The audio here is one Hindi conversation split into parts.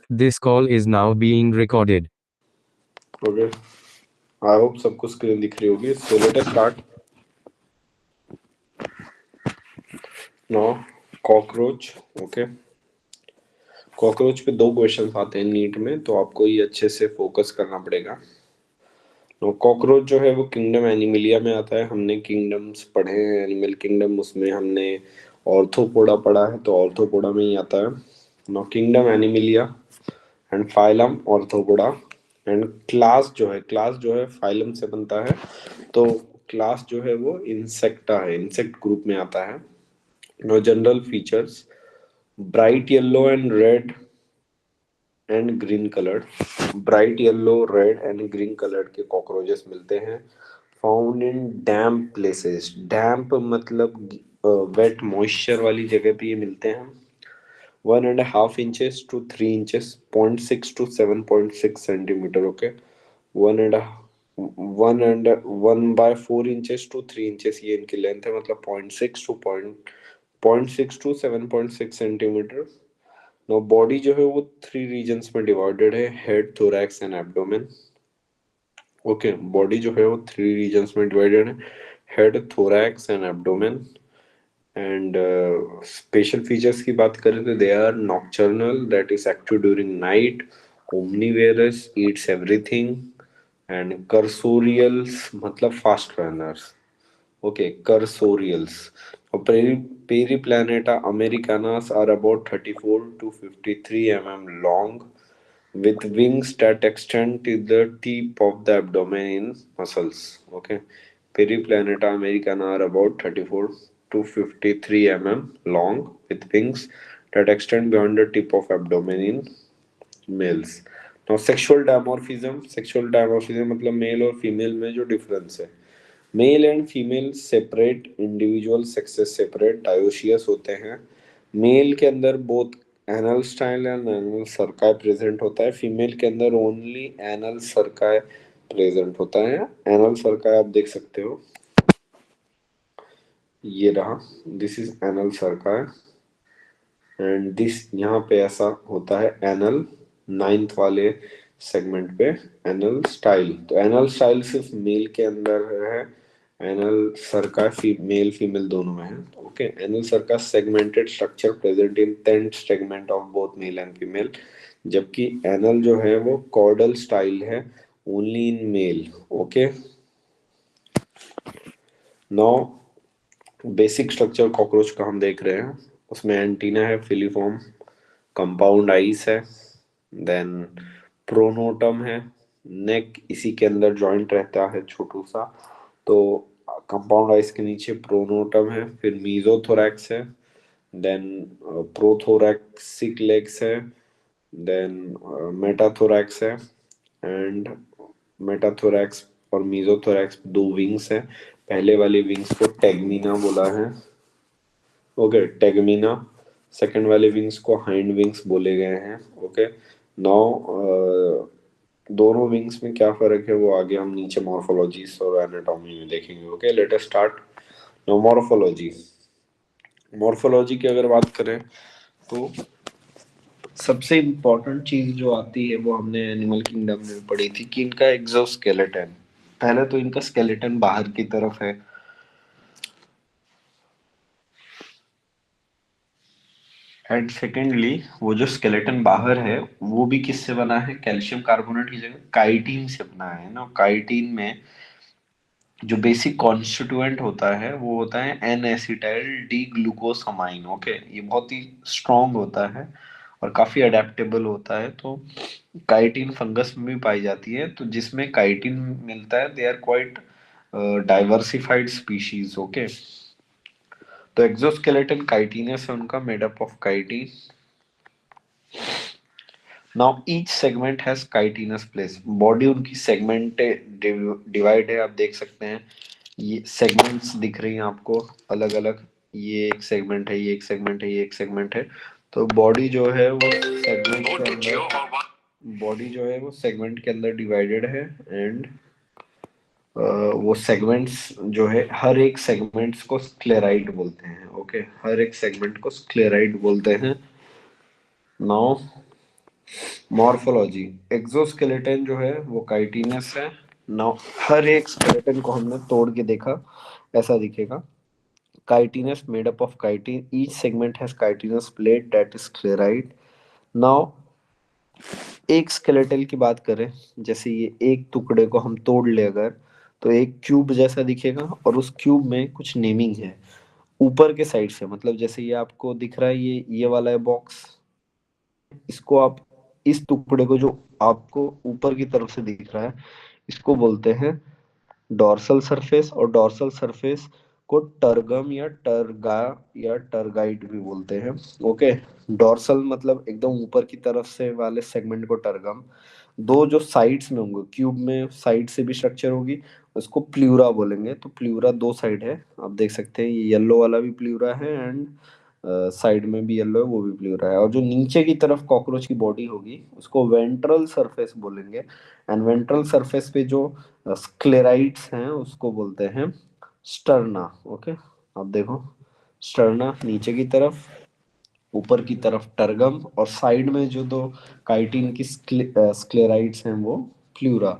This call is now being recorded. Okay, I hope सबको स्क्रीन दिख रही होगी. So let us start now. Cockroach. Okay, cockroach पे दो क्वेश्चंस आते हैं नीट में, तो आपको ये अच्छे से फोकस करना पड़ेगा. तो कॉकरोच जो है वो किंगडम एनिमिलिया में आता है. हमने किंगडम्स पढ़े हैं एनिमल किंगडम, उसमें हमने ऑर्थोपोडा पढ़ा है, तो ऑर्थोपोडा में ही आता है. No kingdom Animalia and phylum Arthropoda. And class जो है फाइलम से बनता है, तो क्लास जो है वो इंसेक्टा है, इंसेक्ट ग्रुप में आता है. No general features: bright yellow and red and green coloured. Bright yellow, red and green coloured के कॉकरोचेस मिलते हैं. Found in damp places. डैम्प मतलब वेट मॉइस्चर वाली जगह पे ये मिलते हैं. 1.5 inches to 3 inches, 0.6 to 7.6 centimeter. Okay, one and 1 by 4 inches to 3 inches ये इनकी लेंथ है, मतलब 0.6 to 7.6 centimeter. नो बॉडी जो है वो 3 रीजन्स में डिवाइडेड है: head, thorax and abdomen. Okay, body जो है वो 3 रीजन्स में डिवाइडेड है: head, thorax and abdomen. And special features की बात करें तो they are nocturnal, that is active during night. Omnivorous, eats everything. And cursorials मतलब फास्ट रनर्स. Okay, cursorials. और Periplaneta americana are about 34 to 53 mm long, with wings that extend to the tip of the abdomen in muscles. Okay, Periplaneta americana are about 34 to 53 mm long, with wings that extend beyond the tip of abdomen in males. Now sexual dimorphism मतलब मेल और फीमेल में जो डिफरेंस है: male and female separate, individual sexes separate, dioecious होते हैं. मेल के अंदर both anal style and anal cerci present होता है. फीमेल के अंदर ओनली एनल सर्काई प्रेजेंट होता है. एनल सर्काई आप देख सकते हो, ये रहा, this is anal cerci. And this यहाँ पे ऐसा होता है एनल, नाइन्थ वाले सेगमेंट पे एनल स्टाइल. तो एनल स्टाइल सिर्फ मेल के अंदर है, एनल सर्का मेल फीमेल दोनों में है. Okay, anal cerci segmented structure present in 10 segment of both male and female, जबकि एनल जो है वो कॉर्डल स्टाइल है, only in male. Okay, now basic structure cockroach का हम देख रहे हैं. उसमें एंटीना है, फिलीफॉर्म, कंपाउंड आइस है, देन प्रोनोटम है, नेक इसी के अंदर जॉइंट रहता है छोटू सा, तो कंपाउंड आइस के नीचे प्रोनोटम है. फिर मीजोथोरैक्स है, देन प्रोथोरैक्सिक लेग्स है, देन मेटाथोरैक्स है. एंड मेटाथोरैक्स और मीजोथोरैक्स दो विंग्स है. पहले वाले विंग्स को टेगमीना बोला है. ओके, टेगमीना. सेकंड वाले विंग्स को हाइंड विंग्स बोले गए हैं. ओके, नाउ दोनों विंग्स में क्या फर्क है वो आगे हम नीचे मॉर्फोलॉजीज और एनाटॉमी में देखेंगे. Okay, let us start. Now morphology. Morphology की अगर बात करें तो सबसे इम्पोर्टेंट चीज जो आती है वो हमने एनिमल किंगडम में पढ़ी थी कि इनका एक्सोस्केलेटन. पहले तो इनका स्केलेटन बाहर की तरफ है, एंड सेकेंडली वो जो स्केलेटन बाहर है वो भी किससे बना है? कैल्शियम कार्बोनेट की जगह काइटिन से बना है ना. काइटिन में जो बेसिक कॉन्स्टिट्यूएंट होता है वो होता है N acetyl D glucosamine. Okay, ये बहुत ही स्ट्रॉन्ग होता है और काफी अडेप्टेबल होता है. तो काइटिन फंगस में भी पाई जाती है, तो जिसमें काइटिन मिलता है they are quite diversified species. Okay, तो एक्सोस्केलेटन काइटिनस है उनका, made up of chitin. Now each segment has chitinous plates. Body उनकी सेगमेंट डिवाइड है, आप देख सकते हैं ये सेगमेंट्स दिख रही हैं आपको अलग अलग. ये एक सेगमेंट है, ये एक सेगमेंट है, ये एक सेगमेंट है. तो बॉडी जो है वो सेगमेंट के अंदर, बॉडी जो है वो सेगमेंट के अंदर डिवाइडेड है. एंड वो सेगमेंट्स जो है हर एक सेगमेंट्स को स्क्लेराइड बोलते हैं. ओके, हर एक सेगमेंट को स्क्लेराइड बोलते हैं. नाउ मॉर्फोलॉजी, एक्सोस्केलेटन जो है वो काइटिनस है ना। हर एक स्केलेटन को हमने तोड़ के देखा, ऐसा दिखेगा। Chitinous made up of chitin, each segment has chitinous plate that is sclereid. Now एक स्केलेटल की बात करें, जैसे ये एक टुकड़े को हम तोड़ ले अगर, तो एक क्यूब जैसा दिखेगा और उस क्यूब में कुछ नेमिंग है ऊपर के साइड से। मतलब जैसे ये आपको दिख रहा है, ये वाला है बॉक्स, इसको आप, इस टुकड़े को जो आपको ऊपर की तरफ से दिख रहा है, इसको बोलते हैं डॉर्सल सरफेस। और डॉर्सल सरफेस को टर्गम या टर्गा या टर्गाइट भी बोलते हैं। ओके, डॉर्सल मतलब एकदम ऊपर की तरफ से वाले सेगमेंट को टर्गम। दो जो साइड्स में होंगे, क्यूब में साइड से भी स्ट्रक्चर होगी, उसको प्लूरा बोलेंगे। तो प्लूरा दो साइड है, आप देख सकते हैं, ये येलो वाला भी प्लूरा है एंड साइड में भी येलो है, वो भी प्लूरा है। और जो नीचे की तरफ कॉकरोच की बॉडी होगी उसको वेंट्रल सरफेस बोलेंगे। एंड वेंट्रल सरफेस पे जो स्क्लेराइड्स हैं उसको बोलते हैं स्टर्ना। ओके, आप देखो, स्टर्ना नीचे की तरफ, ऊपर की तरफ टर्गम, और साइड में जो दो काइटिन की स्क्लेराइड्स हैं वो प्लूरा।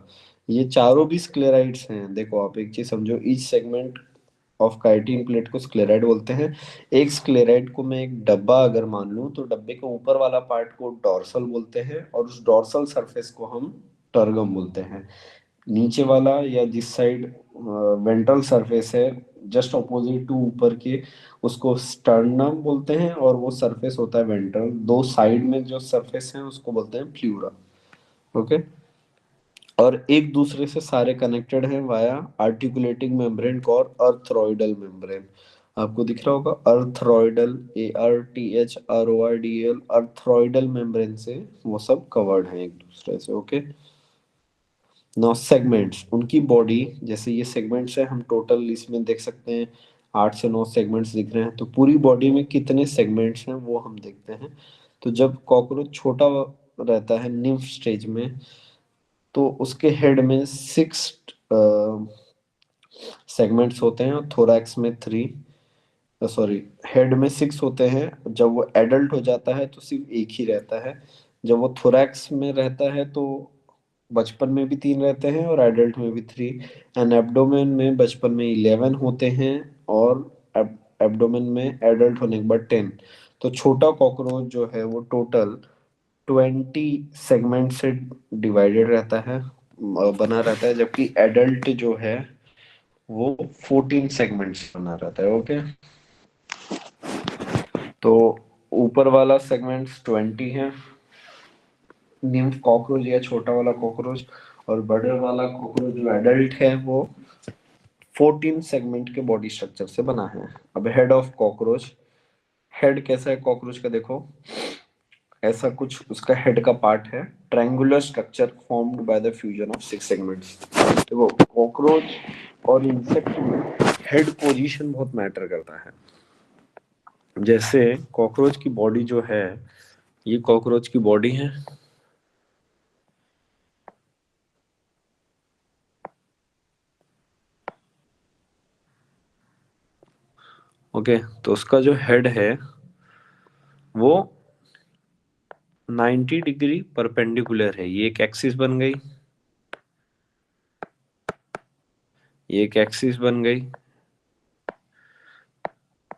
ये चारों भी स्क्लेराइड्स हैं। देखो आप एक चीज समझो, each segment of chitin plate को स्क्लेराइड बोलते हैं। एक स्क्लेराइड को मैं एक डब्बा अगर मान लूं, तो डब्बे के ऊपर वाला पार्ट को डॉर्सल बोलते हैं और उस डॉर्सल सरफेस को हम टर्गम बोलते हैं। नीचे वाला या जिस साइड वेंट्रल सरफेस है, जस्ट अपोजिट टू ऊपर के, उसको स्टर्नम बोलते हैं और वो सरफेस होता है वेंट्रल। दो साइड में जो सरफेस है उसको बोलते हैं प्लूरा। ओके, और एक दूसरे से सारे कनेक्टेड हैं वाया आर्टिकुलेटिंग मेम्ब्रेन और अर्थ्रोइडल मेम्ब्रेन। आपको दिख रहा होगा अर्थ्रोइडल, ARTHROIDL, अर्थ्रोइडल मेम्ब्रेन से वो सब कवर्ड हैं एक दूसरे से। ओके, नौ सेगमेंट्स, उनकी बॉडी, जैसे ये सेगमेंट्स है, हम टोटल इसमें देख सकते हैं 8 से 9 सेगमेंट्स दिख रहे हैं। तो पूरी बॉडी में कितने सेगमेंट्स हैं वो हम देखते हैं। तो जब कॉकरोच छोटा रहता है निम्फ स्टेज में, तो उसके हेड में 6 सेगमेंट्स होते हैं और थोरैक्स में 3, सॉरी, हेड में 6 होते हैं। जब वो एडल्ट हो जाता है तो सिर्फ एक ही रहता है। जब वो थोरैक्स में रहता है तो बचपन में भी 3 रहते हैं और एडल्ट में भी 3। एंड एब्डोमेन में बचपन में 11 होते हैं और एब्डोमेन में एडल्ट होने के बाद 10। तो छोटा कॉकरोच जो है वो टोटल 20 सेगमेंट से डिवाइडेड रहता है, बना रहता है, जबकि एडल्ट जो है वो 14 सेगमेंट्स बना रहता है। ओके, तो ऊपर वाला सेगमेंट्स 20 है, निम्फ कॉकरोच या छोटा वाला कॉकरोच, और बड़े वाला कॉकरोच जो एडल्ट है वो 14 सेगमेंट के बॉडी स्ट्रक्चर से बना है। अब हेड ऑफ कॉकरोच, हेड कैसा है कॉकरोच का, देखो ऐसा कुछ उसका हेड का पार्ट है, triangular structure formed by the fusion of 6 segments. देखो कॉकरोच और इंसेक्ट में हेड पोजीशन बहुत मैटर करता है। जैसे कॉकरोच की बॉडी जो है, ये कॉकरोच की बॉडी है। ओके, तो उसका जो हेड है वो 90 डिग्री परपेंडिकुलर है। ये एक एक्सिस बन गई, ये एक एक्सिस बन गई,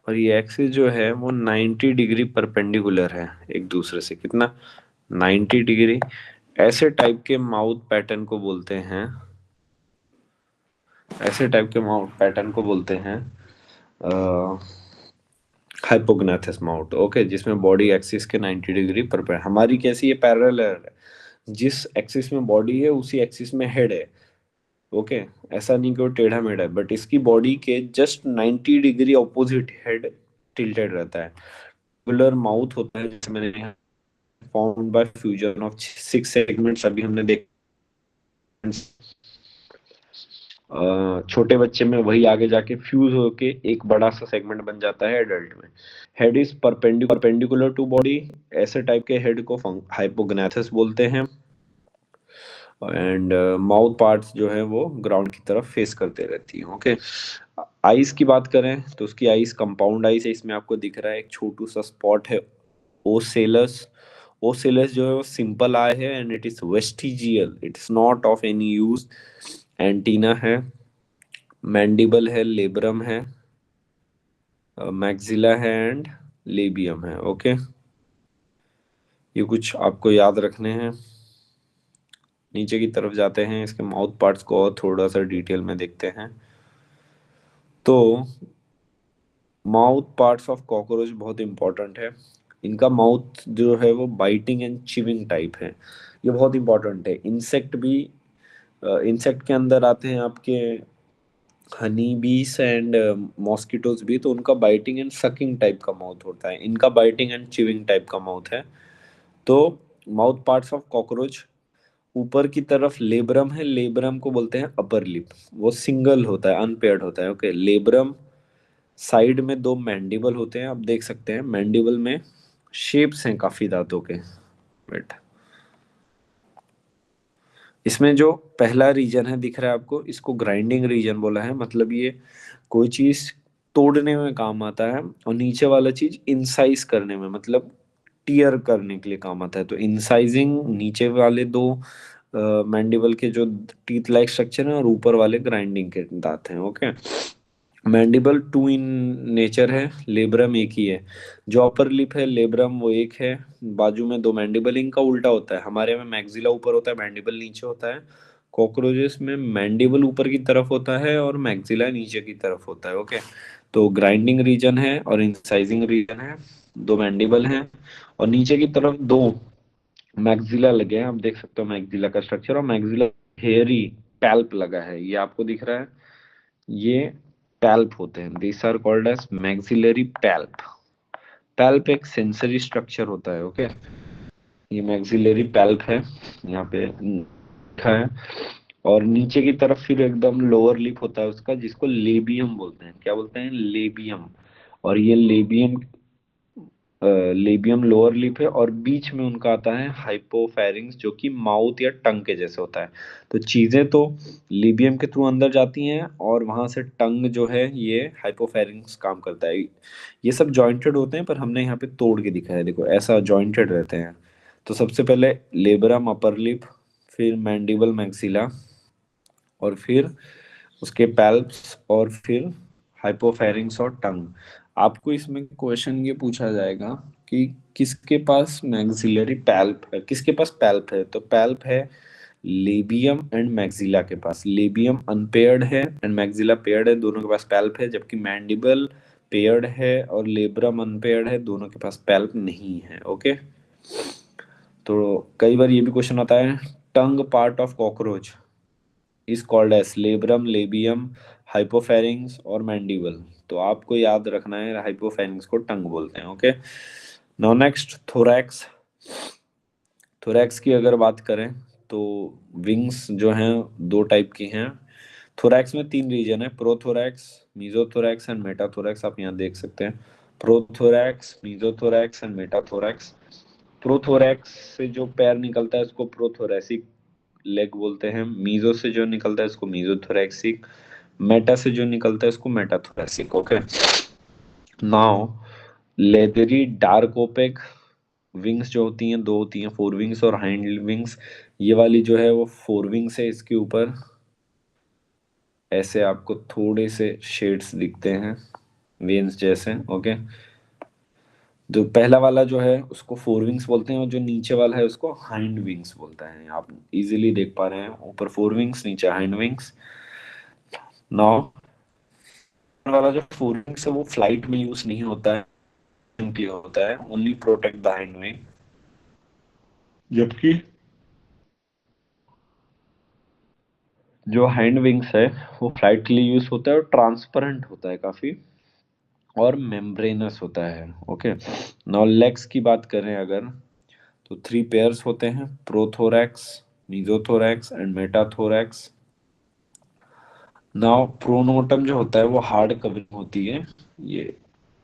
और ये एक्सिस जो है वो 90 डिग्री परपेंडिकुलर है एक दूसरे से। कितना? 90 डिग्री। ऐसे टाइप के माउथ पैटर्न को बोलते हैं, ऐसे टाइप के माउथ पैटर्न को बोलते हैं हाइपोग्नाथस माउथ। ओके, जिसमें बॉडी एक्सिस के 90 डिग्री पर, हमारी कैसी है, पैरेलल है। जिस एक्सिस में बॉडी है उसी एक्सिस में हेड है। ओके, ऐसा नहीं कि वो टेढ़ा मेढ़ा है, बट इसकी बॉडी के just 90 degree opposite head tilted रहता है। रेगुलर माउथ होता है, जैसे मैंने formed by fusion of 6 segments अभी हमने देखा। छोटे बच्चे में वही आगे जाके फ्यूज होके एक बड़ा सा सेगमेंट बन जाता है एडल्ट में। Head is perpendicular to body. ऐसे टाइप के हेड को हाइपोग्नाथस बोलते हैं। एंड माउथ पार्ट्स जो है वो ग्राउंड की तरफ फेस करते रहती है। ओके, आईज की बात करें तो उसकी आईज कंपाउंड आईज है। इसमें आपको दिख रहा है एक छोटू सा स्पॉट है, ओसेलस। ओसिलस जो है वो सिंपल आई है and it is vestigial, it is not of any use. Antenna है, मैंडिबल है, लेब्रम है, मैक्सिला है एंड लेबियम है। ओके, ये कुछ आपको याद रखने हैं। नीचे की तरफ जाते हैं, इसके माउथ पार्ट्स को और थोड़ा सा डिटेल में देखते हैं। तो माउथ पार्ट्स ऑफ कॉकरोच बहुत इंपॉर्टेंट है। इनका माउथ जो है वो बाइटिंग एंड चिविंग टाइप है, ये बहुत इंपॉर्टेंट है। इंसेक्ट भी, इंसेक्ट के अंदर आते हैं आपके हनी बीस एंड मॉस्किटोज भी, तो उनका बाइटिंग एंड सकिंग टाइप का माउथ होता है। इनका बाइटिंग एंड चिविंग टाइप का माउथ है। तो माउथ पार्ट्स ऑफ कॉकरोच, ऊपर की तरफ लेब्रम है, लेब्रम को बोलते हैं अपर लिप, वो सिंगल होता है, अनपेयर्ड होता है। ओके, लेब्रम, साइड में दो मैंडिबल होते हैं, आप देख सकते हैं मैंडिबल में शेप्स हैं काफी दांतों के। वेट, इसमें जो पहला रीजन है दिख रहा है आपको, इसको ग्राइंडिंग रीजन बोला है, मतलब ये कोई चीज तोड़ने में काम आता है। और नीचे वाला चीज इंसाइज करने में, मतलब टीयर करने के लिए काम आता है। तो इंसाइजिंग नीचे वाले दो मैंडिबल के जो टीथ लाइक स्ट्रक्चर है, और ऊपर वाले ग्राइंडिंग के दांत हैं। Okay, mandible two in nature है, लेब्रम एक ही है। जो अपर लिप है लेब्रम वो एक है, बाजू में दो मैंडिबल, इनका उल्टा होता है। हमारे में मैक्सिला ऊपर होता है, मैंडिबल नीचे होता है। कॉकरोचेस में मैंडिबल ऊपर की तरफ होता है और मैक्सिला नीचे की तरफ होता है। ओके, तो ग्राइंडिंग रीजन है और इंसाइजिंग रीजन है, दो मैंडिबल हैं, और नीचे की तरफ दो मैक्सिला लगे हैं। आप देख सकते हो मैक्सिला का स्ट्रक्चर, और मैक्सिला हेयरी पैल्प लगा है, ये आपको दिख रहा है। ये पैल्प होते हैं, this are called as maxillary palp. Palp एक सेंसरी स्ट्रक्चर होता है। ओके, ये मैक्सिलरी पैल्प है, यहाँ पे लिखा है। और नीचे की तरफ फिर एकदम लोअर लिप होता है उसका, जिसको लेबियम बोलते हैं। क्या बोलते हैं? लेबियम। और ये लेबियम, लेबियम लोअर लिप है, और बीच में उनका आता है हाइपोफैरिंग्स, जो कि माउथ या टंग के जैसे होता है। तो चीजें तो लेबियम के थ्रू अंदर जाती हैं, और वहां से टंग जो है ये हाइपोफैरिंग्स काम करता है। ये सब जॉइंटेड होते हैं, पर हमने यहाँ पे तोड़ के दिखाया है, देखो ऐसा जॉइंटेड रहते हैं। तो सबसे पहले लेब्रम अपर लिप, फिर मैंडिबल मैक्सिला, और फिर उसके पैल्प्स, और फिर हाइपोफेरिंग्स और टंग। आपको इसमें क्वेश्चन ये पूछा जाएगा कि किसके पास मैक्सिलरी पैल्प है, किसके पास पैल्प है। तो पैल्प है लेबियम एंड मैक्सिला के पास। लेबियम अनपेयर्ड है एंड मैक्सिला पेयर्ड है, दोनों के पास पैल्प है। जबकि मैंडिबल पेयर्ड है और लेब्रम अनपेयर्ड है, दोनों के पास पैल्प नहीं है। ओके, तो कई बार ये भी क्वेश्चन आता है, tongue part of cockroach is called as labrum, labium, hypopharynx और मैंडिबल। तो आपको याद रखना है, हाइपोफेरिंग्स को टंग बोलते हैं। Okay, now next, thorax. Thorax की अगर बात करें तो विंग्स जो हैं दो टाइप की हैं। थोरैक्स में तीन रीजन है, प्रोथोरैक्स, मीजोथोरैक्स एंड मेटाथोरैक्स। आप यहाँ देख सकते हैं, prothorax, mesothorax and metathorax. Prothorax से जो पैर निकलता है उसको प्रोथोरैसिक लेग बोलते हैं। मीजो से जो निकलता है उसको मीजोथोरैक्सिक। मेटा से जो निकलता है उसको metathoracic. Okay, now leathery dark opaque wings जो होती हैं, दो होती हैं, फोर विंग्स और हाइंड विंग्स। ये वाली जो है वो फोर विंग्स है, इसके ऊपर ऐसे आपको थोड़े से शेड्स दिखते हैं वेन्स जैसे। ओके, जो पहला वाला जो है उसको फोर विंग्स बोलते हैं, और जो नीचे वाला है उसको हाइंड विंग्स बोलता है। आप इजीली देख पा रहे हैं, ऊपर फोर विंग्स, नीचे हाइंड विंग्स। नाउ वाला जो फोर विंग्स है वो फ्लाइट में यूज नहीं होता है, के लिए होता है, only protect the hind wing. जबकि जो हाइंड विंग्स है वो फ्लाइट के लिए यूज होता है, और ट्रांसपेरेंट होता है काफी, और मेम्ब्रेनस होता है। ओके, नाउ लेग्स की बात करें अगर, तो थ्री पेयर्स होते हैं, prothorax, mesothorax and metathorax. Now pronotum जो होता है वो हार्ड कवरिंग होती है। ये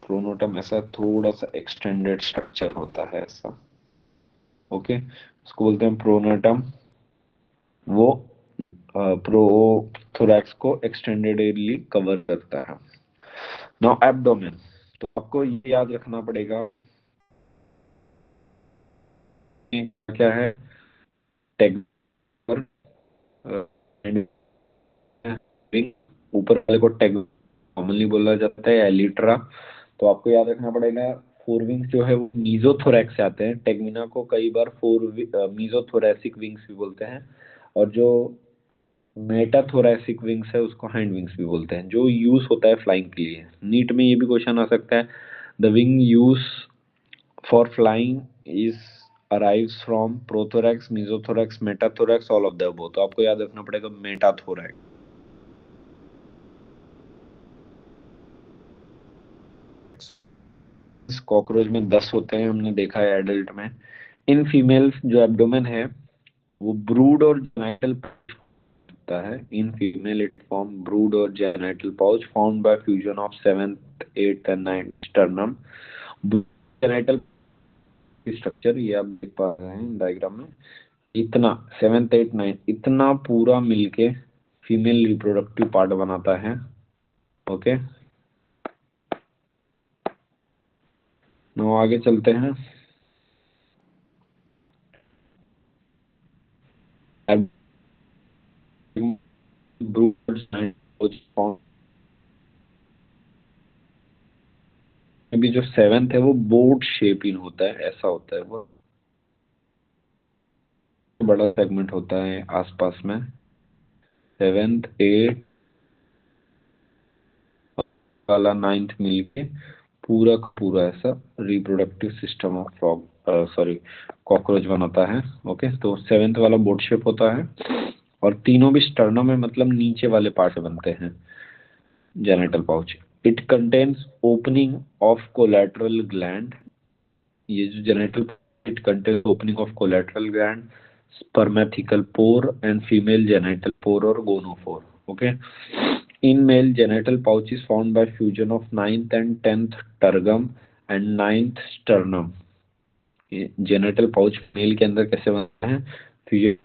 प्रोनोटम ऐसा थोड़ा सा एक्सटेंडेड स्ट्रक्चर होता है ऐसा। ओके, उसको बोलते हैं प्रोनोटम। वो प्रोथोरैक्स को एक्सटेंडेडली कवर करता है। नाउ एब्डोमेन, तो आपको ये याद रखना पड़ेगा, क्या है, टेगुर, ऊपर वाले को टेग कॉमनली बोला जाता है, एलिट्रा। तो आपको याद रखना पड़ेगा, फोर विंग्स जो है वो मीजोथोरैक्स से आते हैं। टेगमिना को कई बार मीजोथोरैसिक विंग्स भी बोलते हैं, और जो मेटाथोरैसिक विंग्स है उसको हैंड विंग्स भी बोलते हैं, जो यूज होता है फ्लाइंग के लिए। नीट में ये भी क्वेश्चन आ सकता है, the wing use for flying is arrives from prothorax, mesothorax, metathorax, all of the above. तो आपको याद रखना पड़ेगा मेटाथोरैक्स। कॉकरोच में 10 होते हैं, हमने देखा है एडल्ट में। इन फीमेल्स जो एब्डोमेन है वो ब्रूड और जेनाइटल होता है। In female it form brood और genital pouch found by fusion of seventh, eighth and ninth sternum. Genital structure ये आप देख पा रहे हैं डायग्राम में, इतना सेवेंथ, एट, नाइन, इतना पूरा मिलके फीमेल रिप्रोडक्टिव पार्ट बनाता है। ओके, नो आगे चलते हैं। अभी जो सेवेंथ है वो बोर्ड शेप इन होता है, ऐसा होता है वो, बड़ा सेगमेंट होता है आसपास में। सेवेंथ, एट वाला, नाइन्थ मिलके पूरा का पूरा ऐसा reproductive system of frog, sorry, cockroach बनाता है। ओके, तो सेवेंथ वाला बोर्ड शेप होता है, और तीनों भी स्टर्नम में, मतलब नीचे वाले पार्ट से बनते हैं genital pouch. It contains opening of collateral gland, ये जो genital, it contains opening of collateral gland, spermatical pore and female genital pore or gonophore. Okay, in male genital pouch is formed by fusion of ninth and tenth tergum and ninth sternum. Genital pouch male के अंदर कैसे बनता है, फ्यूजन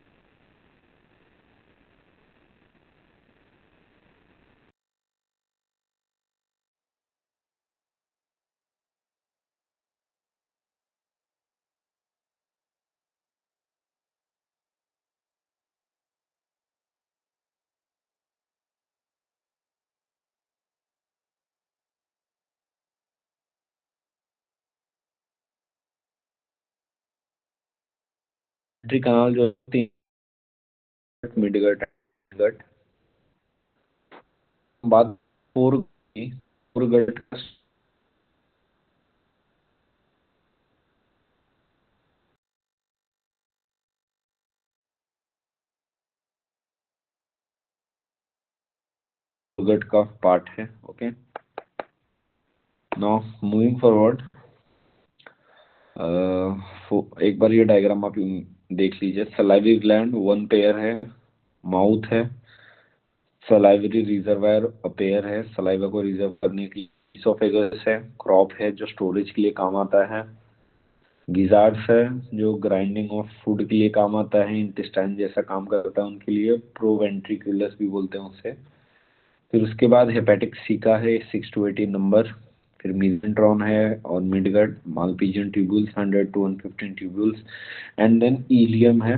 कनाल जो तीन, मिडगट, गट, बात फोर की, फोरगट गट का पार्ट है। ओके, नाउ मूविंग फॉरवर्ड, एक बार ये डायग्राम आप देख लीजिए। सलाइवरी ग्लैंड वन पेयर है, माउथ है, सलाइवरी रिजर्वायर पेयर है, सलाइवा को रिजर्व करने की, इसोफेगस है, क्रॉप है जो स्टोरेज के लिए काम आता है, गिजार्ड्स है जो ग्राइंडिंग ऑफ फूड के लिए काम आता है, इंटेस्टाइन जैसा काम करता है उनके लिए, प्रोवेंट्रिकुलस भी बोलते हैं उसे। फिर उसके बाद हेपेटिक सीका है 6 to 18 नंबर, फिर मीजेंट्रॉन है और midgut, Malpighian tubules 100 to 115 tubules, and then ileum है,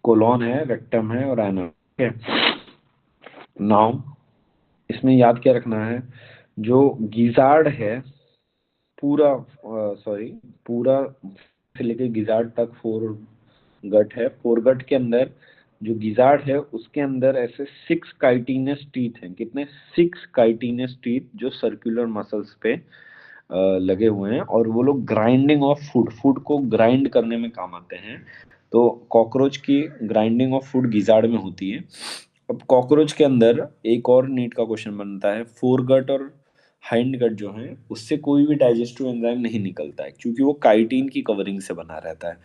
कोलोन है, रेक्टम है और एनम है। नाउ इसमें याद क्या रखना है, जो गिजार्ड है पूरा, सॉरी, पूरा से लेकर गिजार्ड तक फोर गट है। फोर गट के अंदर जो गिजार्ड है उसके अंदर ऐसे 6 काइटिनस टीथ हैं। कितने? 6 काइटिनस टीथ जो सर्कुलर मसल्स पे लगे हुए हैं, और वो लोग ग्राइंडिंग ऑफ फूड, फूड को ग्राइंड करने में काम आते हैं। तो कॉकरोच की ग्राइंडिंग ऑफ फूड गिजार्ड में होती है। अब कॉकरोच के अंदर एक और नीट का क्वेश्चन बनता है, फोरगट और हाइंड गट जो है उससे कोई भी डाइजेस्टिव एंजाइम नहीं निकलता है, क्योंकि वो काइटिन की कवरिंग से बना रहता है।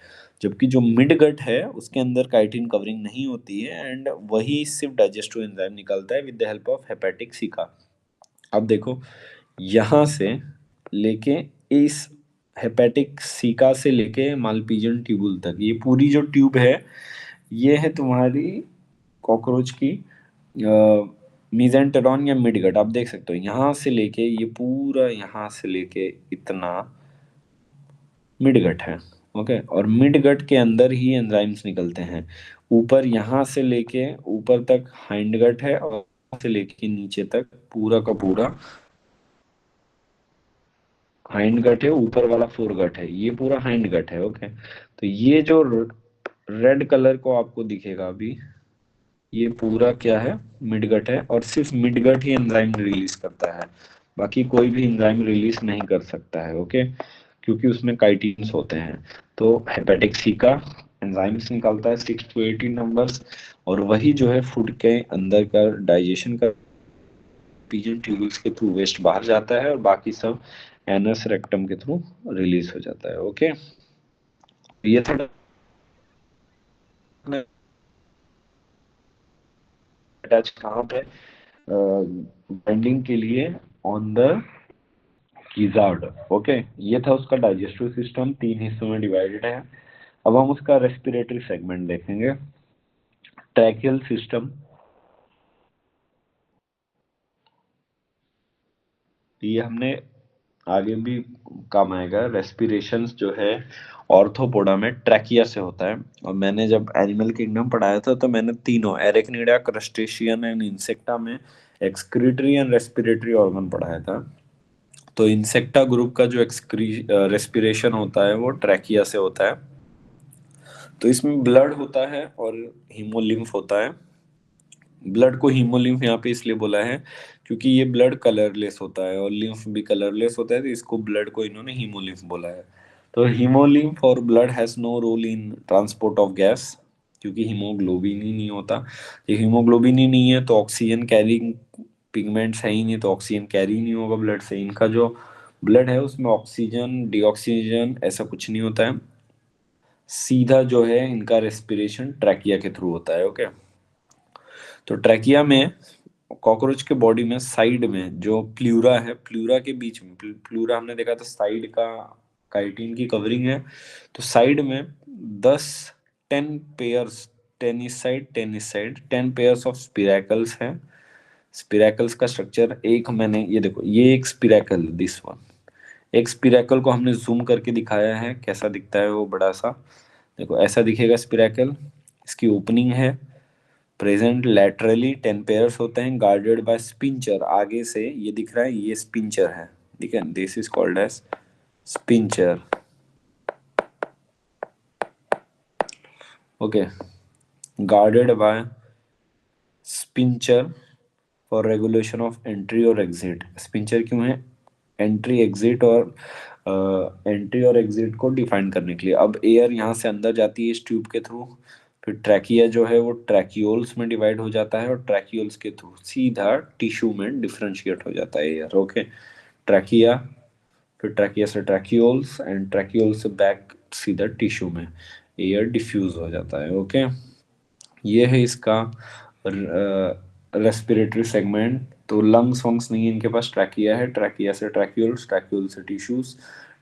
जबकि जो मिड गट है उसके अंदर काइटिन कवरिंग नहीं होती है, एंड वही सिर्फ डाइजेस्टिव एंजाइम निकलता है with the help of hepatic सिका। अब देखो, यहाँ से लेके इस हेपेटिक सिका से लेके मालपीजियन ट्यूबुल तक, ये पूरी जो ट्यूब है ये है तुम्हारी कॉकरोच की मीजेंटेरॉन या मिडगट। आप देख सकते हो यहाँ से लेके ये पूरा, यहाँ से लेके इतना मिडगट है। ओके, और मिड गट के अंदर ही एंजाइम्स निकलते हैं। ऊपर यहाँ से लेके ऊपर तक हाइंड गट है, और से लेके नीचे तक पूरा का पूरा हाइंड गट है। ऊपर वाला फोर गट है, ये पूरा हाइंड गट है। ओके, तो ये जो रेड कलर को आपको दिखेगा अभी, ये पूरा क्या है, मिडगट है, और सिर्फ मिडगट ही एंजाइम रिलीज करता है। बाकी कोई भी एंजाइम रिलीज नहीं कर सकता है। ओके, क्योंकि उसमें काइटिन्स होते हैं। तो हेपेटिक सी का एंजाइम्स निकलता है 6 to 18 नंबर्स, और वही जो है फूड के अंदर का डाइजेशन का पीजन ट्यूबल्स के थ्रू वेस्ट बाहर जाता है, और बाकी सब एनस रेक्टम के थ्रू रिलीज हो जाता है। ओके, ये था अटैच कहाँ पे, बाइंडिंग के लिए ऑन द गिजार्ड। ओके, ये था उसका डाइजेस्टिव सिस्टम, 3 हिस्सों में डिवाइडेड है। अब हम उसका रेस्पिरेटरी सेगमेंट देखेंगे। ट्रैकियल सिस्टम, ये हमने आगे भी काम आएगा। रेस्पिरेशन जो है ऑर्थोपोडा में ट्रैकिया से होता है, और मैंने जब एनिमल किंगडम पढ़ाया था तो मैंने तीनों एरेक्निडा, क्रस्टेशियन एंड इंसेक्टा में एक्सक्रीटरी एंड रेस्पिरेटरी ऑर्गन पढ़ाया था। तो इंसेक्टा ग्रुप का जो रेस्पिरेशन होता है वो ट्रैकिया से होता है। तो इसमें ब्लड होता है और हीमोलिम्फ होता है। ब्लड को हीमोलिम्फ यहाँ पे इसलिए बोला है क्योंकि ये ब्लड कलरलेस होता है, और लिम्फ भी कलरलेस होता है, तो इसको ब्लड को इन्होंने हीमोलिम्फ बोला है। तो हीमोलिम्फ और blood has no role in transport of gas, क्योंकि हीमोग्लोबिन ही नहीं होता। ये हीमोग्लोबिन ही नहीं है तो ऑक्सीजन कैरिंग पिगमेंट्स है ही नहीं, तो ऑक्सीजन कैरी नहीं होगा ब्लड से। इनका जो ब्लड है उसमें ऑक्सीजन डीऑक्सीजन ऐसा कुछ नहीं होता है। सीधा जो है इनका रेस्पिरेशन ट्रैकिया के थ्रू होता है। ओके, तो ट्रैकिया में कॉकरोच के बॉडी में साइड में जो प्लूरा है, प्लूरा के बीच में, प्लूरा हमने देखा था साइड का काइटिन की कवरिंग है। तो साइड में 10 10 पेयर्स, 10 इस साइड 10 पेयर्स ऑफ स्पिरैकल्स हैं। स्पिरैकल्स का स्ट्रक्चर एक, मैंने ये देखो, ये एक स्पिरैकल, दिस वन, एक स्पिरैकल को हमने जूम करके दिखाया है कैसा दिखता है वो बड़ा सा। देखो ऐसा दिखेगा स्पिरैकल, इसकी ओपनिंग है। प्रेजेंट लैटरली 10 पेयर्स होते हैं, गार्डेड बाय स्पिंचर। आगे से ये दिख रहा है, ये स्पिंचर है, ठीक है, this is called as sphincter. Okay, guarded by sphincter for regulation of entry और एग्जिट। स्पिंचर क्यों है, एंट्री एग्जिट, और एंट्री और एग्जिट को डिफाइन करने के लिए। अब एयर यहाँ से अंदर जाती है इस ट्यूब के थ्रू, फिर ट्रैकिया जो है वो ट्रैकियोल्स में डिवाइड हो जाता है, और ट्रैकियोल्स के थ्रू सीधा टिश्यू में डिफरेंशिएट हो जाता है एयर। ओके, ट्रैकिया, फिर ट्रैकिया से ट्रैकियोल्स, एंड ट्रैकियोल्स से बैक सीधा टिश्यू में एयर डिफ्यूज हो जाता है। ओके, ये है इसका रेस्पिरेटरी सेगमेंट। तो लंग्स वंग्स नहीं है इनके पास, ट्रैकिया है, ट्रैकिया से ट्रैक्यूल्स, ट्रैक्यूल से टिश्यूज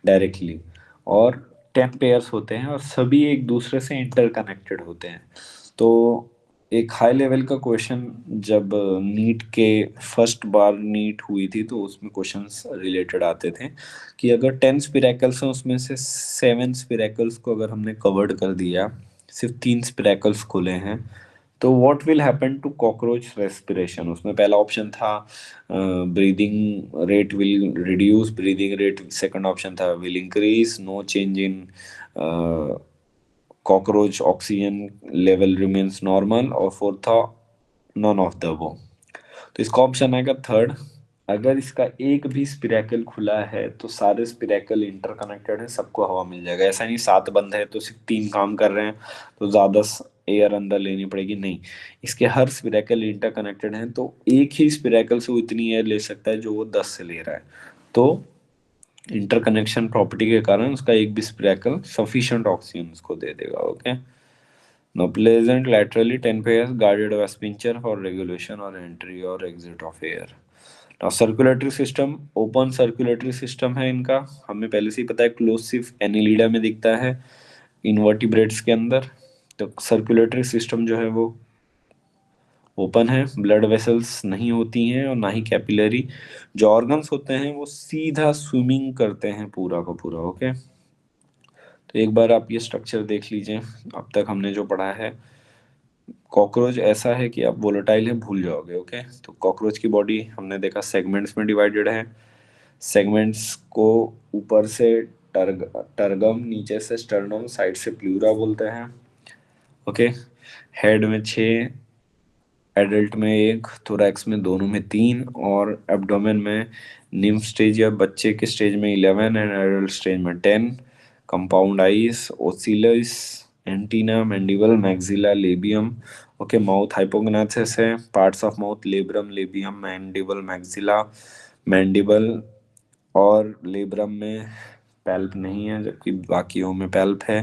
डायरेक्टली। और 10 पेयर्स होते हैं, और सभी एक दूसरे से इंटरकनेक्टेड होते हैं। तो एक हाई लेवल का क्वेश्चन जब नीट के फर्स्ट बार नीट हुई थी तो उसमें क्वेश्चंस रिलेटेड आते थे कि अगर 10 स्पिरेकल्स हैं उसमें से 7 स्पिरेकल्स को अगर हमने कवर्ड कर दिया, सिर्फ 3 स्पिरेकल्स खुले हैं, तो what will happen to cockroach respiration. उसमें पहला ऑप्शन था breathing rate will reduce, breathing rate. Second option था will increase, no change in cockroach, oxygen level remains normal, और फोर्थ था नॉन ऑफ द वो। तो इसका ऑप्शन आएगा थर्ड। अगर इसका एक भी स्पिरेकल खुला है तो सारे स्पिरेकल इंटरकनेक्टेड है, सबको हवा मिल जाएगा। ऐसा नहीं 7 बंद है तो सिर्फ 3 काम कर रहे हैं तो ज्यादा एयर अंदर लेनी पड़ेगी, नहीं। इसके हर स्पिरेकल इंटरकनेक्टेड है, तो एक ही स्पिरेकल से वो इतनी एयर ले सकता है जो वो 10 से ले रहा है। तो इंटरकनेक्शन प्रॉपर्टी के कारण उसका एक भी स्पिरेकल सफिशिएंट ऑक्सीजन उसको दे देगा। Okay, now present laterally 10 pairs guarded by spincher for regulation or entry or exit of air. now circulatory system, open circulatory system है इनका, हमें पहले से ही पता है, क्लोज सिर्फ एनिलीडा में दिखता है इनवर्टिब्रेट्स के अंदर। तो सर्कुलेटरी सिस्टम जो है वो ओपन है, ब्लड वेसल्स नहीं होती हैं और ना ही कैपिलरी। जो ऑर्गन्स होते हैं वो सीधा स्विमिंग करते हैं पूरा का पूरा। ओके, तो एक बार आप ये स्ट्रक्चर देख लीजिए। अब तक हमने जो पढ़ा है, कॉकरोच ऐसा है कि आप वोलेटाइल है भूल जाओगे। ओके, तो कॉकरोच की बॉडी हमने देखा सेगमेंट्स में डिवाइडेड है। सेगमेंट्स को ऊपर से टर्गम, नीचे से स्टर्नम, साइड से प्लूरा बोलते हैं। ओके, हेड में 6, एडल्ट में 1, थोरैक्स में दोनों में 3, और एब्डोमेन में निम्फ स्टेज या बच्चे के स्टेज में 11 एंड एडल्ट स्टेज में 10। Compound eyes, ocellus, antenna, mandible, maxilla, labium. Okay, mouth hypognathous है। Parts of mouth, labrum, labium, mandible, maxilla, mandible और लेब्रम में पैल्प नहीं है, जबकि बाकियों में पैल्प है।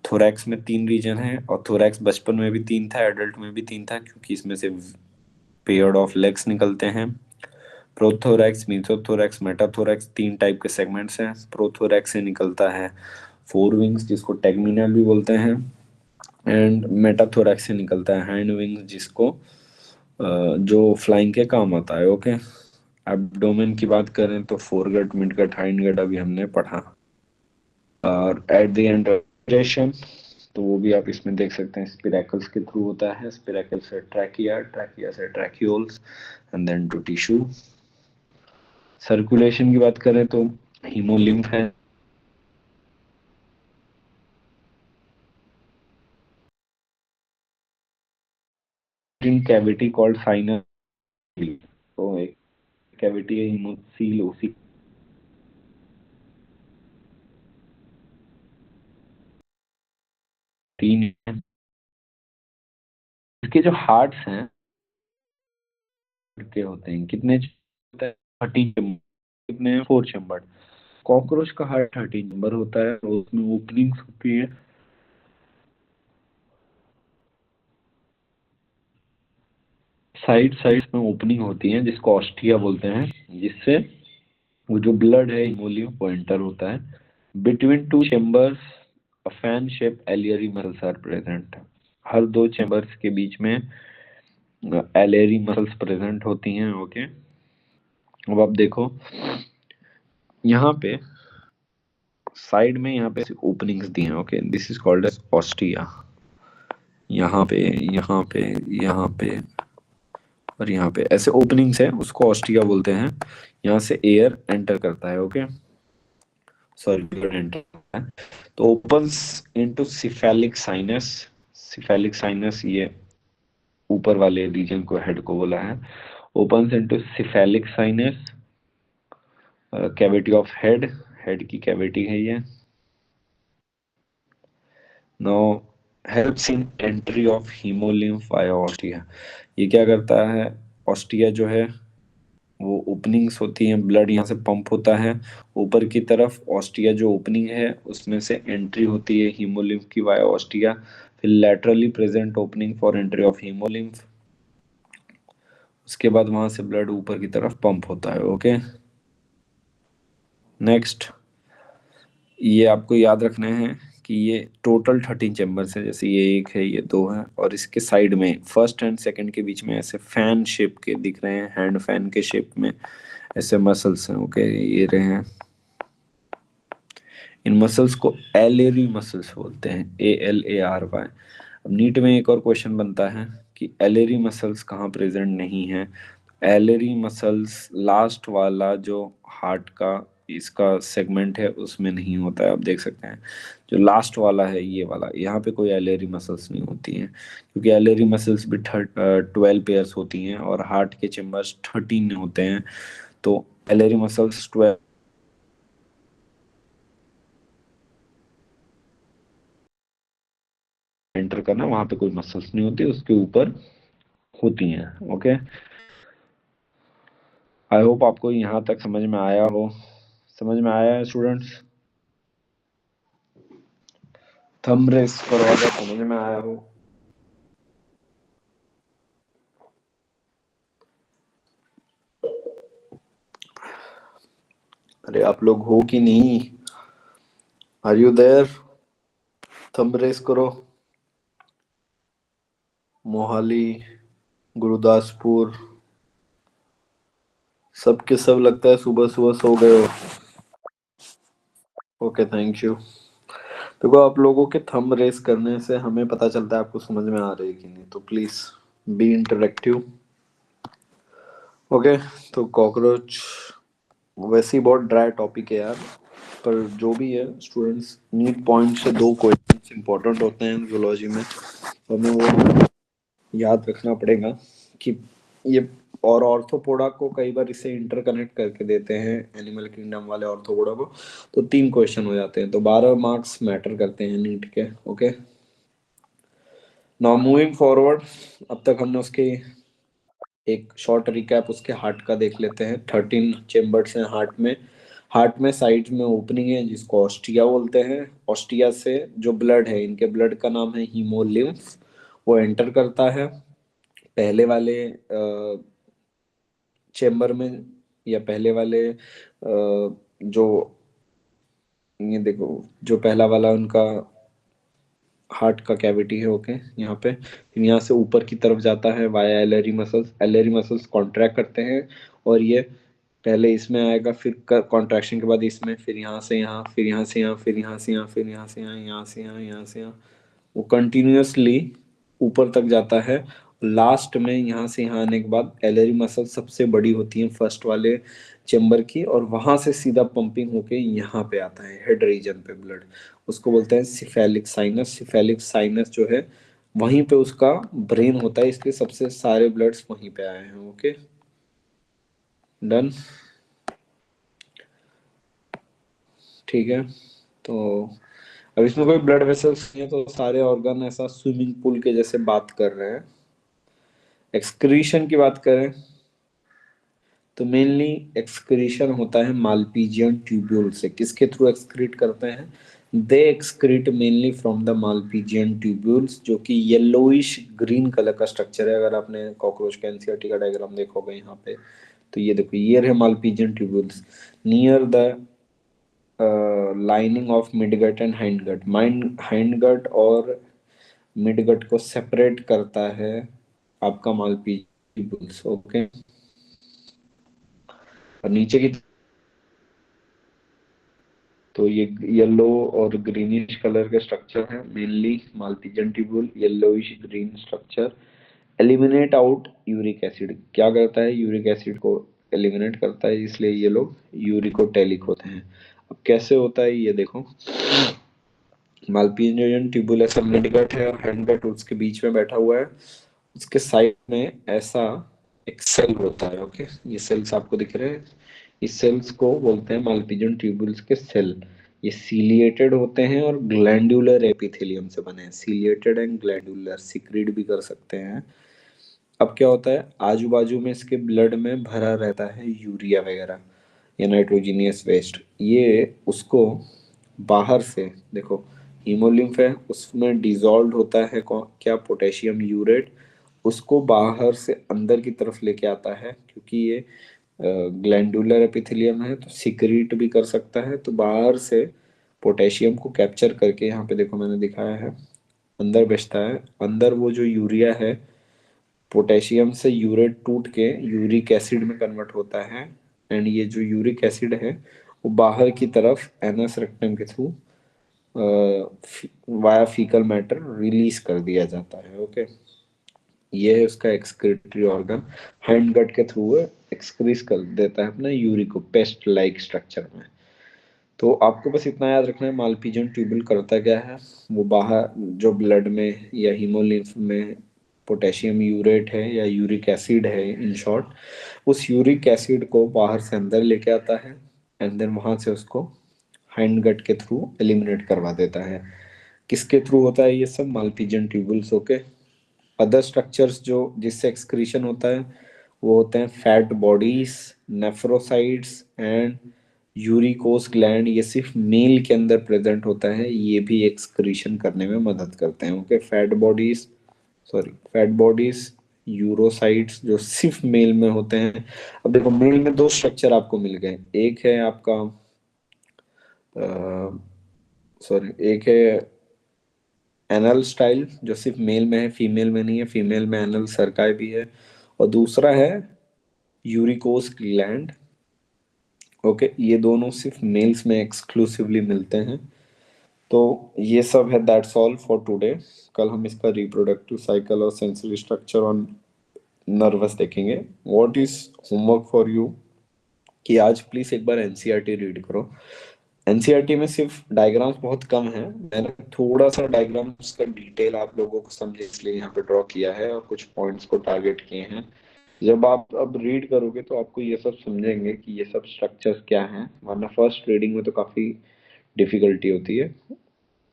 थोरैक्स में 3 रीजन है, और थोरैक्स बचपन में भी 3 था, एडल्ट में भी 3 था, क्योंकि इसमें से पेयर्ड ऑफ लेग्स निकलते हैं। प्रोथोरैक्स, मीसोथोरैक्स, मेटाथोरैक्स 3 टाइप के सेगमेंट्स हैं। प्रोथोरैक्स से निकलता है 4 विंग्स, जिसको टेगमिना भी बोलते हैं, एंड मेटाथोरैक्स से निकलता है हैंड विंग्स, जिसको जो फ्लाइंग के काम आता है। ओके, एब्डोमेन की बात करें तो फोरगट, मिडगट, हाइंडगट अभी हमने पढ़ा। और एट द एंड रेस्पिरेशन, तो वो भी आप इसमें देख सकते हैं, स्पिरेकल्स के थ्रू होता है। स्पिरेकल से ट्रैकिया, ट्रैकिया से tracheoles, and then to tissue. Circulation की बात करें तो हीमोलिम्फ है, इन कैविटी कॉल्ड साइनस। तो एक कैविटी है हीमोसील, उसी 3 है। इसके जो हार्ट्स हैं के होते हैं कितने होता है? 13 कितने हैं? 4 चैम्बर। कॉकरोच का हार्ट 13 चैम्बर होता है, और उसमें ओपनिंग्स होती है। साइड साइड में ओपनिंग होती है, जिसको ऑस्टिया बोलते हैं, जिससे वो जो ब्लड है इमोलियम वो एंटर होता है। Between 2 chambers a fan shape alary muscles are present. हर 2 चैम्बर्स के बीच में एलियरी मसल्स प्रेजेंट होती हैं। ओके, अब आप देखो यहाँ पे साइड में, यहाँ पे ओपनिंग्स दी हैं। Okay, this is called as ostia. यहाँ पे, यहाँ पे, यहाँ पे और यहाँ पे ऐसे ओपनिंग्स है, उसको ऑस्टिया बोलते हैं। यहाँ से एयर एंटर करता है। ओके, सॉरी, ब्लड एंटर करता है, तो opens into cephalic sinus. Cephalic sinus, ये ऊपर वाले रीजन को, हेड को बोला है। Opens into cephalic sinus, cavity of head, head की कैविटी है ये। No, helps in entry of haemolymph via ostia. ये क्या करता है? ऑस्टिया जो है वो ओपनिंग्स होती हैं, ब्लड यहाँ से पंप होता है ऊपर की तरफ। ऑस्टिया जो ओपनिंग है उसमें से एंट्री होती है हीमोलिम्फ की वाया ऑस्टिया। फिर laterally present opening for entry of haemolymph. उसके बाद वहां से ब्लड ऊपर की तरफ पंप होता है। ओके, नेक्स्ट, ये आपको याद रखना है कि ये टोटल 13 चैम्बर्स है। जैसे ये 1 है, ये 2 है, और इसके साइड में फर्स्ट एंड सेकंड के बीच में ऐसे फैन शेप के दिख रहे हैं, हैंड फैन के शेप में ऐसे मसल्स हैं। ओके, ये रहे हैं। इन मसल्स को एलेरी मसल्स बोलते हैं, ALARY। अब नीट में एक और क्वेश्चन बनता है कि एलेरी मसल्स कहाँ प्रेजेंट नहीं है। एलेरी मसल्स लास्ट वाला जो हार्ट का इसका सेगमेंट है उसमें नहीं होता है। आप देख सकते हैं जो लास्ट वाला है ये वाला, यहाँ पे कोई एलेरी मसल्स नहीं होती हैं, क्योंकि एलेरी मसल्स भी 12 पेयर्स होती हैं, और हार्ट के चेम्बर्स 13 होते हैं। तो एलेरी मसल्स 12 एंटर करना, वहां पे कोई मसल्स नहीं होती, उसके ऊपर होती हैं। ओके, आई होप आपको यहाँ तक समझ में आया हो। समझ में आया है स्टूडेंट्स? थंब रेस करो अगर समझ में आया हो। अरे आप लोग हो कि नहीं? Are you there? Thumb raise करो। मोहाली, गुरुदासपुर, सब के सब लगता है सुबह सुबह सो गए हो। Okay, thank you. देखो आप लोगों के थंब रेस करने से हमें पता चलता है आपको समझ में आ रही है कि नहीं, तो प्लीज बी इंटरेक्टिव। ओके, तो कॉकरोच वैसे ही बहुत ड्राई टॉपिक है यार, पर जो भी है स्टूडेंट्स नीड पॉइंट से दो क्वेश्चंस इंपॉर्टेंट होते हैं जूलॉजी में, तो हमें वो याद रखना पड़ेगा कि ये, और ऑर्थोपोडा को कई बार इसे इंटरकनेक्ट करके देते हैं एनिमल किंगडम वाले ऑर्थोपोडा को, तो 3 क्वेश्चन हो जाते हैं, तो 12 मार्क्स मैटर करते हैं नीट के। ओके, नाउ मूविंग फॉरवर्ड, अब तक हमने उसके एक शॉर्ट रिकैप उसके हार्ट का देख लेते हैं। 13 चेम्बर्स हैं हार्ट में। हार्ट में साइड में ओपनिंग है जिसको ऑस्टिया बोलते हैं। ऑस्टिया से जो ब्लड है, इनके ब्लड का नाम है हीमोलिम्फ, वो एंटर करता है पहले वाले चेम्बर में, या पहले वाले जो, ये देखो जो पहला वाला उनका हार्ट का कैविटी है। ओके, यहाँ पे फिर यहाँ से ऊपर की तरफ जाता है वाया एलरी मसल्स। एलरी मसल्स कॉन्ट्रैक्ट करते हैं और ये पहले इसमें आएगा, फिर कॉन्ट्रैक्शन के बाद इसमें, फिर यहाँ से यहाँ, फिर यहाँ से यहाँ, फिर यहाँ से यहाँ, फिर यहाँ से यहाँ, यहाँ से यहाँ, यहाँ से यहाँ, वो कंटिन्यूअसली ऊपर तक जाता है। लास्ट में यहाँ से यहाँ आने के बाद एलरी मसल सबसे बड़ी होती है फर्स्ट वाले चेम्बर की, और वहां से सीधा पंपिंग होके यहाँ पे आता है हेड रीजन पे ब्लड, उसको बोलते हैं सिफेलिक साइनस। सिफेलिक साइनस जो है वहीं पे उसका ब्रेन होता है, इसलिए सबसे सारे ब्लड्स वहीं पे आए हैं। ओके, डन, ठीक है। तो अब इसमें कोई ब्लड वेसल्स नहीं है, तो सारे ऑर्गन ऐसा स्विमिंग पूल के जैसे बात कर रहे हैं। एक्सक्रीशन की बात करें तो मेनली एक्सक्रीशन होता है मालपीजियन ट्यूब्यूल से। किसके थ्रू एक्सक्रीट करते हैं? दे excrete mainly from the Malpighian tubules, जो कि येलोइश ग्रीन कलर का स्ट्रक्चर है। अगर आपने कॉकरोच का एनसीईआरटी का डायग्राम देखा होगा यहाँ पे, तो ये देखो, ये है Malpighian tubules near the lining of midgut and hindgut. Hindgut और मिडगट को सेपरेट करता है आपका मालपीजियन ट्यूब्यूल्स। ओके, और नीचे की, तो ये येलो और ग्रीनिश कलर के स्ट्रक्चर है mainly Malpighian tubule, yellowish green structure. Eliminate out uric acid, क्या करता है? यूरिक एसिड को एलिमिनेट करता है, इसलिए ये लोग यूरिकोटेलिक होते हैं। अब कैसे होता है ये देखो, मालपीजियन ट्यूब्यूल ऐसा मिडगट है और हैंडगट उसके बीच में बैठा हुआ है, उसके साइड में ऐसा एक सेल होता है। ओके, ये सेल्स आपको दिख रहे हैं, इस सेल्स को बोलते हैं मालपीजियन ट्यूब्यूल्स के सेल। ये सीलिएटेड होते हैं और ग्लैंडुलर एपिथेलियम से बने हैं। सीलिएटेड एंड ग्लैंडुलर, सिक्रीट भी कर सकते हैं। अब क्या होता है, आजू बाजू में इसके ब्लड में भरा रहता है यूरिया वगैरह या नाइट्रोजीनियस वेस्ट। ये उसको बाहर से देखो, हीमोलिम्फ है उसमें डिजॉल्व होता है क्या? Potassium urate. उसको बाहर से अंदर की तरफ लेके आता है, क्योंकि ये ग्लैंडुलर एपिथेलियम है तो सिक्रीट भी कर सकता है, तो बाहर से पोटेशियम को कैप्चर करके, यहाँ पे देखो मैंने दिखाया है, अंदर भेजता है। अंदर वो जो यूरिया है, पोटेशियम से यूरेट टूट के यूरिक एसिड में कन्वर्ट होता है, एंड ये जो यूरिक एसिड है वो बाहर की तरफ एनस रेक्टम के through via faecal matter release कर दिया जाता है। ओके, ये है उसका एक्सक्रीटरी ऑर्गन, हैंड गट के थ्रू एक्सक्रीज कर देता है अपना यूरिक को पेस्ट लाइक स्ट्रक्चर में। तो आपको बस इतना याद रखना है, मालपीजियन ट्यूबुल करता क्या है, वो बाहर जो ब्लड में या हीमोलिम्फ में पोटेशियम यूरेट है या यूरिक एसिड है इन शॉर्ट, उस यूरिक एसिड को बाहर से अंदर लेके आता है, एंड देन वहां से उसको हैंड गट के थ्रू एलिमिनेट करवा देता है। किसके थ्रू होता है ये सब? Malpighian tubules. Okay, other structures जो जिससे एक्सक्रीशन होता है वो होते हैं fat bodies, nephrocytes and uricose gland. ये सिर्फ मेल के अंदर प्रेजेंट होता है, ये भी एक्सक्रीशन करने में मदद करते हैं। ओके, फैट बॉडीज, यूरोसाइट्स जो सिर्फ मेल में होते हैं। अब देखो, मेल में दो स्ट्रक्चर आपको मिल गए, एक है आपका सॉरी, एक है एनल स्टाइल जो सिर्फ मेल में है, फीमेल में नहीं है, फीमेल में एनल सर्काई भी है, और दूसरा है यूरिकोस ग्लैंड। ओके, ये दोनों सिर्फ मेल्स में एक्सक्लूसिवली मिलते हैं। तो ये सब है, दैट्स ऑल फॉर टुडे। कल हम इसका रिप्रोडक्टिव साइकिल और सेंसरी स्ट्रक्चर ऑन नर्वस देखेंगे। What is homework for you कि आज प्लीज एक बार एनसीईआरटी रीड करो। एनसीईआरटी में सिर्फ डायग्राम्स बहुत कम है, मैंने थोड़ा सा डायग्राम्स का डिटेल आप लोगों को समझे इसलिए यहाँ पे ड्रॉ किया है और कुछ पॉइंट्स को टारगेट किए हैं। जब आप अब रीड करोगे तो आपको ये सब समझेंगे कि ये सब स्ट्रक्चर्स क्या हैं, वरना फर्स्ट रीडिंग में तो काफी डिफिकल्टी होती है।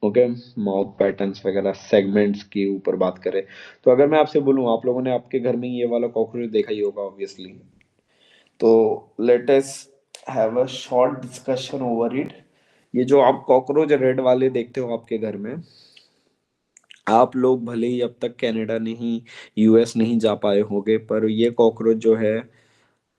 ओके, माउथ पैटर्न्स वगैरह सेगमेंट्स के ऊपर बात करें तो अगर मैं आपसे बोलूं, आप लोगों ने आपके घर में ये वाला कॉकरोच देखा ही होगा ऑब्वियसली, तो let us have a short discussion over it. ये जो आप कॉकरोच रेड वाले देखते हो आपके घर में, आप लोग भले ही अब तक कनाडा नहीं, यूएस नहीं जा पाए होंगे, पर ये कॉकरोच जो है,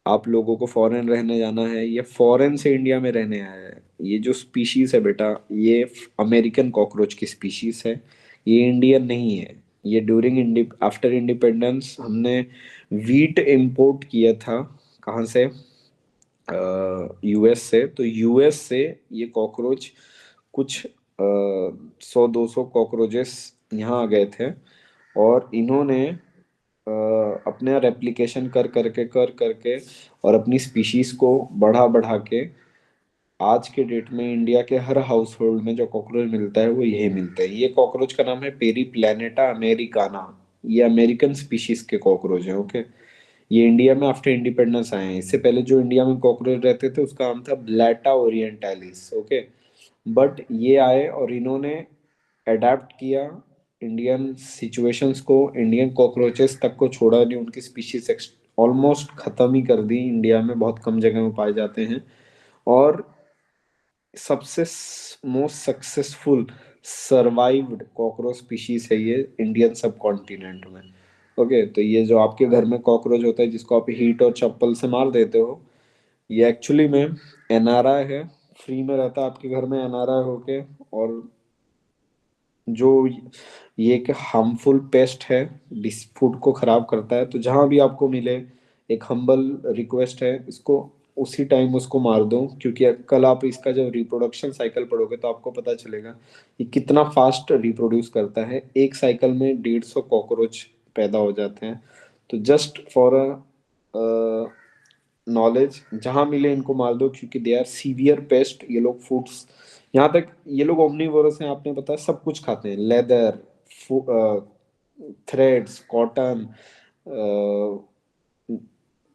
आप लोगों को फॉरेन रहने जाना है, ये फॉरेन से इंडिया में रहने आया है। ये जो स्पीशीज है बेटा, ये अमेरिकन कॉकरोच की स्पीशीज है, ये इंडियन नहीं है। ये ड्यूरिंग आफ्टर इंडिपेंडेंस हमने वीट इंपोर्ट किया था। कहाँ से? यूएस से। तो यूएस से ये कॉकरोच कुछ 100-200 कॉकरोचेस यहाँ आ गए थे, और इन्होंने अपने रेप्लिकेशन कर करके और अपनी स्पीशीज को बढ़ा बढ़ा के आज के डेट में इंडिया के हर हाउस होल्ड में जो कॉकरोच मिलता है वो यही मिलता है। ये कॉकरोच का नाम है पेरी प्लानेटा अमेरिकाना। ये अमेरिकन स्पीशीज के कॉकरोच है। ओके, ये इंडिया में आफ्टर इंडिपेंडेंस आए हैं। इससे पहले जो इंडिया में कॉकरोच रहते थे उसका नाम था ब्लैटा ओरिएंटालिस। ओके, बट ये आए और इन्होंने अडेप्ट किया इंडियन सिचुएशंस को, इंडियन कॉकरोचेस तक को छोड़ा नहीं, उनकी स्पीशीज ऑलमोस्ट खत्म ही कर दी। इंडिया में बहुत कम जगह में पाए जाते हैं, और सबसे most successful survived cockroach species है ये इंडियन सब कॉन्टिनेंट में। ओके, तो ये जो आपके घर में कॉकरोच होता है जिसको आप हीट और चप्पल से मार देते हो, ये एक्चुअली में एनआरआई है। फ्री में रहता है आपके घर में एनआरआई होके, और जो ये एक हार्मफुल पेस्ट है, फूड को खराब करता है। तो जहां भी आपको मिले, एक हम्बल रिक्वेस्ट है, इसको उसी टाइम उसको मार दो, क्योंकि कल आप इसका जब रिप्रोडक्शन साइकिल पढ़ोगे तो आपको पता चलेगा ये कितना फास्ट रिप्रोड्यूस करता है। एक साइकिल में 150 कॉकरोच पैदा हो जाते हैं। तो जस्ट फॉर अ नॉलेज, जहां मिले इनको मार दो, क्योंकि दे आर सीवियर पेस्ट। ये लोग फूड्स, यहाँ तक ये लोग ओमनीवोरस हैं, आपने बताया, सब कुछ खाते हैं। लेदर, थ्रेड्स, कॉटन,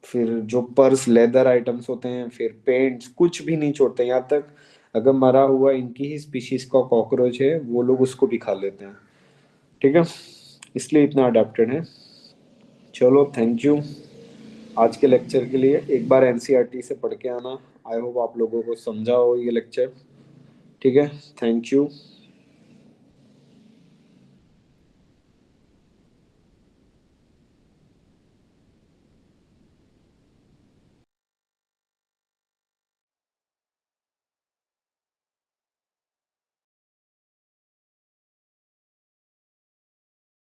फिर जो पर्स लेदर आइटम्स होते हैं, फिर पेंट्स, कुछ भी नहीं छोड़ते। यहाँ तक अगर मरा हुआ इनकी ही स्पीशीज का कॉकरोच है वो लोग उसको भी खा लेते हैं। ठीक है, इसलिए इतना अडेप्टेड है। चलो, थैंक यू आज के लेक्चर के लिए। एक बार एनसीईआरटी से पढ़ के आना। आई होप आप लोगों को समझा हो ये लेक्चर। ठीक है, थैंक यू।